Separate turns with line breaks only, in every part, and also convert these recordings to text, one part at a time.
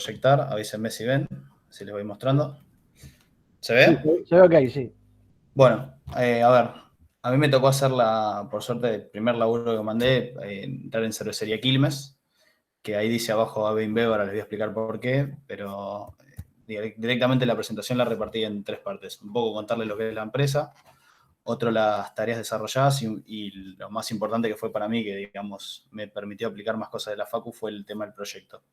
proyectar, avísenme si ven, si les voy mostrando. ¿Se
Sí,
ve?
se ve ok, sí.
Bueno, a ver, a mí me tocó hacer por suerte, el primer laburo que mandé, entrar en cervecería Quilmes, que ahí dice abajo AB InBev, ahora les voy a explicar por qué, pero directamente la presentación la repartí en tres partes. Un poco contarles lo que es la empresa, otro las tareas desarrolladas y lo más importante que fue para mí, que digamos me permitió aplicar más cosas de la facu, fue el tema del proyecto.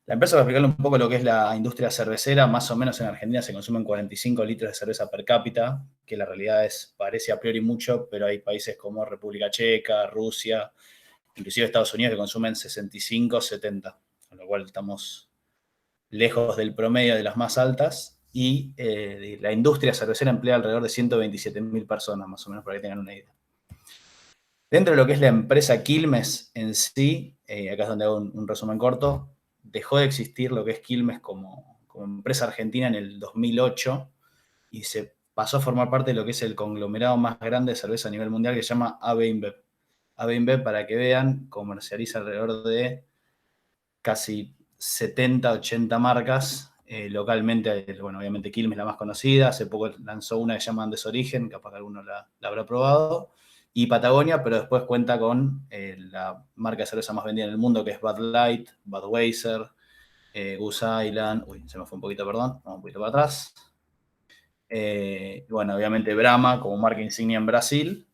La empresa, para explicarle un poco lo que es la industria cervecera, más o menos en Argentina se consumen 45 litros de cerveza per cápita, que la realidad parece a priori mucho, pero hay países como República Checa, Rusia, inclusive Estados Unidos que consumen 65, 70, con lo cual estamos lejos del promedio de las más altas, y la industria cervecera emplea alrededor de 127.000 personas, más o menos, para que tengan una idea. Dentro de lo que es la empresa Quilmes en sí, acá es donde hago un resumen corto, dejó de existir lo que es Quilmes como empresa argentina en el 2008 y se pasó a formar parte de lo que es el conglomerado más grande de cerveza a nivel mundial que se llama AB InBev. AB InBev, para que vean, comercializa alrededor de casi 70, 80 marcas localmente. Bueno, obviamente Quilmes es la más conocida, hace poco lanzó una que se llama Andes Origen, capaz que alguno la habrá probado, y Patagonia, pero después cuenta con la marca de cerveza más vendida en el mundo, que es Bud Light, Budweiser, Goose Island, se me fue un poquito, perdón, vamos un poquito para atrás. Bueno, obviamente Brahma como marca insignia en Brasil,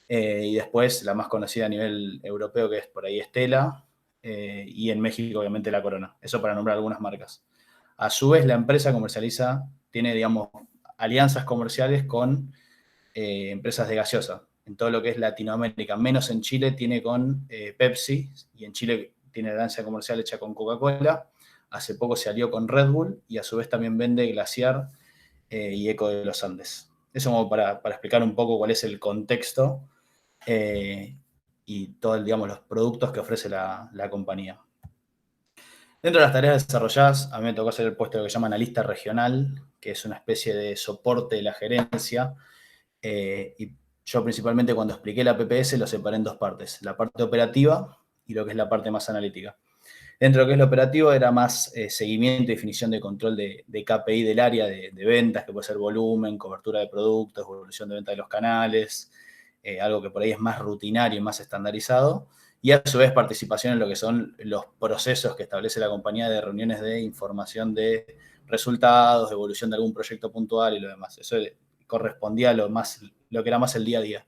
y después la más conocida a nivel europeo, que es por ahí Estela, y en México obviamente la Corona. Eso para nombrar algunas marcas. A su vez la empresa tiene, digamos, alianzas comerciales con empresas de gaseosa. En todo lo que es Latinoamérica, menos en Chile, tiene con Pepsi, y en Chile tiene alianza comercial hecha con Coca-Cola. Hace poco se alió con Red Bull y a su vez también vende Glaciar y Eco de los Andes. Eso como para explicar un poco cuál es el contexto y todos, digamos, los productos que ofrece la compañía. Dentro de las tareas desarrolladas, a mí me tocó hacer el puesto que se llama analista regional, que es una especie de soporte de la gerencia, y yo principalmente cuando expliqué la PPS lo separé en dos partes, la parte operativa y lo que es la parte más analítica. Dentro de lo que es lo operativo era más seguimiento y definición de control de KPI del área de ventas, que puede ser volumen, cobertura de productos, evolución de venta de los canales, algo que por ahí es más rutinario y más estandarizado, y a su vez participación en lo que son los procesos que establece la compañía de reuniones de información de resultados, evolución de algún proyecto puntual y lo demás. Eso correspondía a lo que era más el día a día.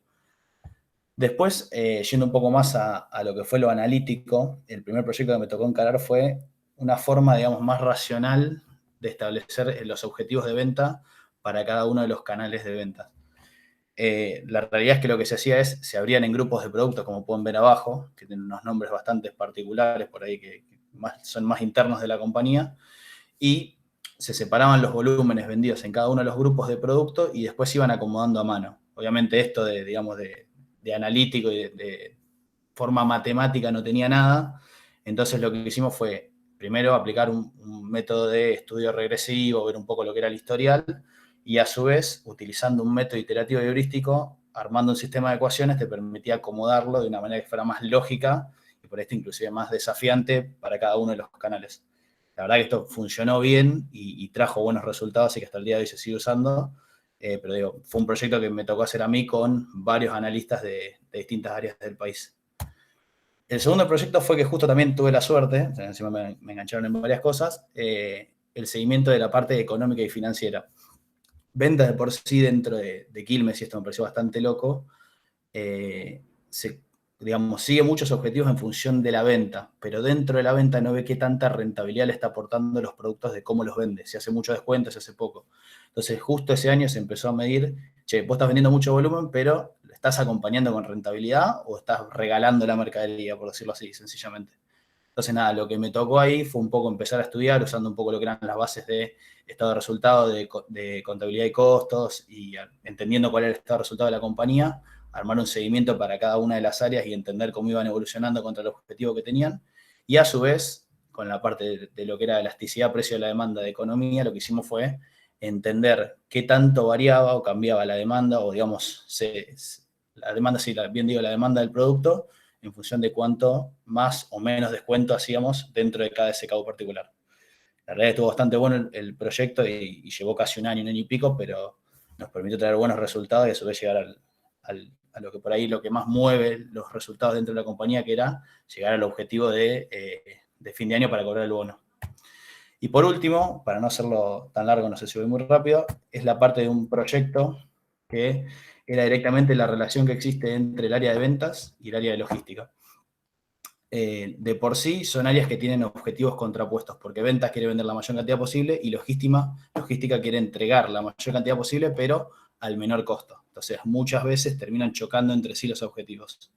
Después, yendo un poco más a lo que fue lo analítico, el primer proyecto que me tocó encarar fue una forma, digamos, más racional de establecer los objetivos de venta para cada uno de los canales de venta. La realidad es que lo que se hacía se abrían en grupos de productos, como pueden ver abajo, que tienen unos nombres bastante particulares por ahí que son más internos de la compañía, y se separaban los volúmenes vendidos en cada uno de los grupos de productos y después se iban acomodando a mano. Obviamente esto de analítico y de forma matemática no tenía nada, entonces lo que hicimos fue primero aplicar un método de estudio regresivo, ver un poco lo que era el historial, y a su vez, utilizando un método iterativo y heurístico, armando un sistema de ecuaciones, te permitía acomodarlo de una manera que fuera más lógica y por esto inclusive más desafiante para cada uno de los canales. La verdad que esto funcionó bien y trajo buenos resultados, así que hasta el día de hoy se sigue usando. Pero digo, fue un proyecto que me tocó hacer a mí con varios analistas de distintas áreas del país. El segundo proyecto fue que justo también tuve la suerte, o sea, encima me engancharon en varias cosas, el seguimiento de la parte económica y financiera. Ventas de por sí dentro de Quilmes, y esto me pareció bastante loco, digamos, sigue muchos objetivos en función de la venta, pero dentro de la venta no ve qué tanta rentabilidad le está aportando los productos de cómo los vende, si hace mucho descuento, si hace poco. Entonces, justo ese año se empezó a medir, che, vos estás vendiendo mucho volumen, pero ¿lo estás acompañando con rentabilidad o estás regalando la mercadería, por decirlo así, sencillamente? Entonces, nada, lo que me tocó ahí fue un poco empezar a estudiar, usando un poco lo que eran las bases de estado de resultado, de contabilidad y costos, y entendiendo cuál era el estado de resultado de la compañía, armar un seguimiento para cada una de las áreas y entender cómo iban evolucionando contra el objetivo que tenían. Y a su vez, con la parte de lo que era elasticidad, precio de la demanda de economía, lo que hicimos fue entender qué tanto variaba o cambiaba la demanda, o digamos, la demanda, sí, bien digo, la demanda del producto en función de cuánto más o menos descuento hacíamos dentro de cada SKU particular. La realidad estuvo bastante bueno el proyecto y llevó casi un año y pico, pero nos permitió tener buenos resultados y a su vez llegar a lo que por ahí lo que más mueve los resultados dentro de la compañía, que era llegar al objetivo de fin de año para cobrar el bono. Y por último, para no hacerlo tan largo, no sé si voy muy rápido, es la parte de un proyecto que era directamente la relación que existe entre el área de ventas y el área de logística. De por sí son áreas que tienen objetivos contrapuestos, porque ventas quiere vender la mayor cantidad posible y logística quiere entregar la mayor cantidad posible, pero al menor costo. Entonces, muchas veces terminan chocando entre sí los objetivos.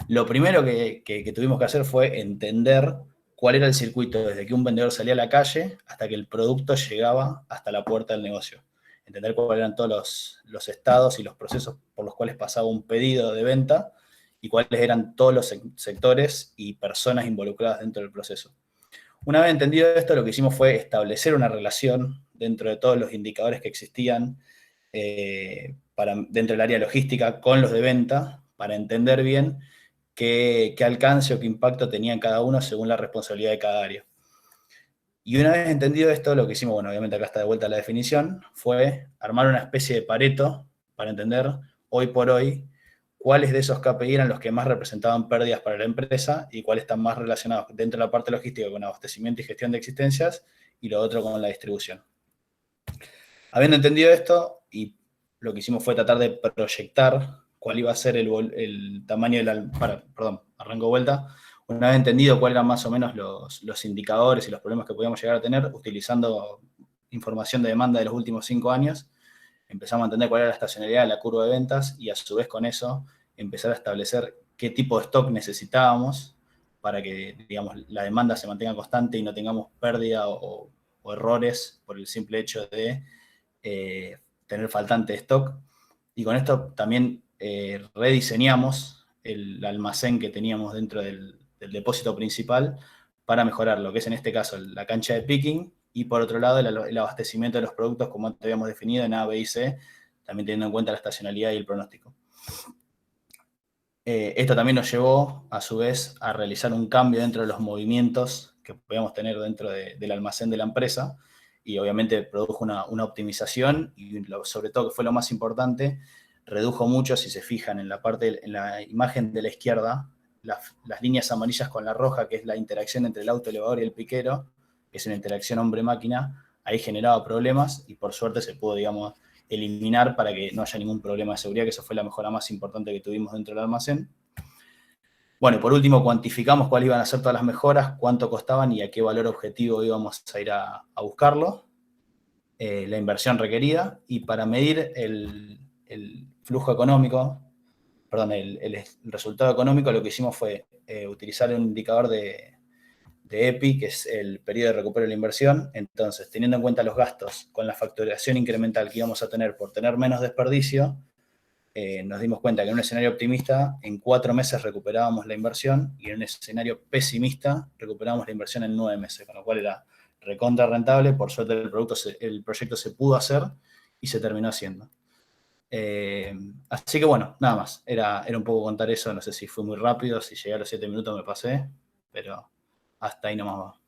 Lo primero que tuvimos que hacer fue entender cuál era el circuito desde que un vendedor salía a la calle hasta que el producto llegaba hasta la puerta del negocio. Entender cuáles eran todos los estados y los procesos por los cuales pasaba un pedido de venta y cuáles eran todos los sectores y personas involucradas dentro del proceso. Una vez entendido esto, lo que hicimos fue establecer una relación dentro de todos los indicadores que existían dentro del área logística con los de venta para entender bien qué alcance o qué impacto tenían cada uno según la responsabilidad de cada área. Y una vez entendido esto, lo que hicimos, bueno, obviamente acá está de vuelta la definición, fue armar una especie de Pareto para entender hoy por hoy cuáles de esos KPI eran los que más representaban pérdidas para la empresa y cuáles están más relacionados dentro de la parte logística con abastecimiento y gestión de existencias y lo otro con la distribución. Habiendo entendido esto, y lo que hicimos fue tratar de proyectar cuál iba a ser el tamaño del... arranco vuelta. Una vez entendido cuáles eran más o menos los indicadores y los problemas que podíamos llegar a tener, utilizando información de demanda de los últimos 5 años, empezamos a entender cuál era la estacionalidad de la curva de ventas y a su vez con eso empezar a establecer qué tipo de stock necesitábamos para que, digamos, la demanda se mantenga constante y no tengamos pérdida o errores por el simple hecho de tener faltante de stock. Y con esto también rediseñamos el almacén que teníamos dentro del depósito principal para mejorar lo que es en este caso la cancha de picking y por otro lado el abastecimiento de los productos como antes habíamos definido en A, B y C, también teniendo en cuenta la estacionalidad y el pronóstico. Esto también nos llevó a su vez a realizar un cambio dentro de los movimientos que podíamos tener dentro del almacén de la empresa y obviamente produjo una optimización y sobre todo, que fue lo más importante, redujo mucho, si se fijan en la imagen de la izquierda, las líneas amarillas con la roja, que es la interacción entre el auto elevador y el piquero, que es una interacción hombre-máquina, ahí generaba problemas y por suerte se pudo, digamos, eliminar para que no haya ningún problema de seguridad, que eso fue la mejora más importante que tuvimos dentro del almacén. Bueno, por último, cuantificamos cuáles iban a ser todas las mejoras, cuánto costaban y a qué valor objetivo íbamos a ir a buscarlo. La inversión requerida y para medir el flujo económico, el resultado económico, lo que hicimos fue utilizar un indicador de EPI, que es el periodo de recupero de la inversión. Entonces, teniendo en cuenta los gastos con la facturación incremental que íbamos a tener por tener menos desperdicio, nos dimos cuenta que en un escenario optimista, en 4 meses recuperábamos la inversión y en un escenario pesimista recuperábamos la inversión en 9 meses, con lo cual era recontra rentable. Por suerte el proyecto se pudo hacer y se terminó haciendo. Así que bueno, nada más. Era un poco contar eso. No sé si fue muy rápido, si llegué a los 7 minutos me pasé, pero hasta ahí nomás va.